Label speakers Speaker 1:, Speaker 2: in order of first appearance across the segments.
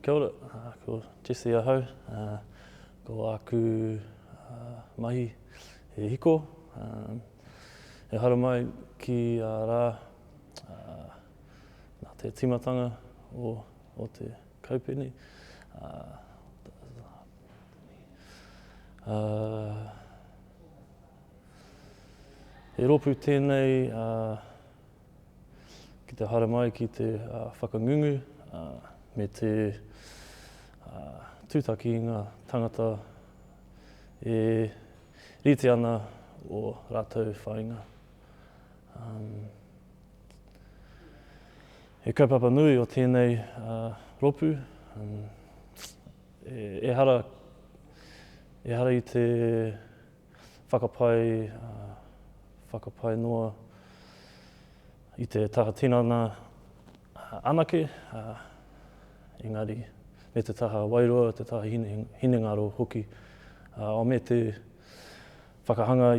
Speaker 1: Kia ora, ko Jesse ahau, ko aku mahi e hiko, e hara mai ki a rā nā te timatanga o te kaupeni. E ropu tēnei ki te hara mai ki te whakangungu me te tūtaki i ngā tangata e rite ana o rātou whāinga. E kaupapa nui o tēnei ropu, e hara i te whakapai noa i te taha tinana anake, engari me te taha wairua, te taha hinengaro hoki, o me te whakahanga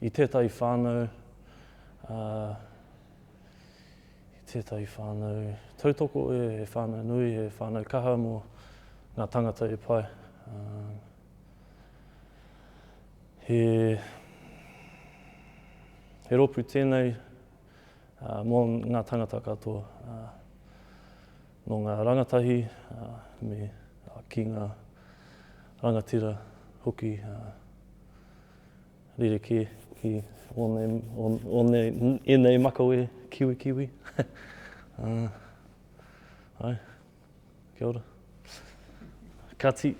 Speaker 1: i tētahi whānau, tautoko e whānau nui, e whānau kaha mō ngā tangata e pai. He ropu tēnei mō ngā tangata katoa, no ngā rangatahi me ki ngā rangatira hoki rireke ki ēnei makawe kiwi. Ai, kia ora. Ka ti.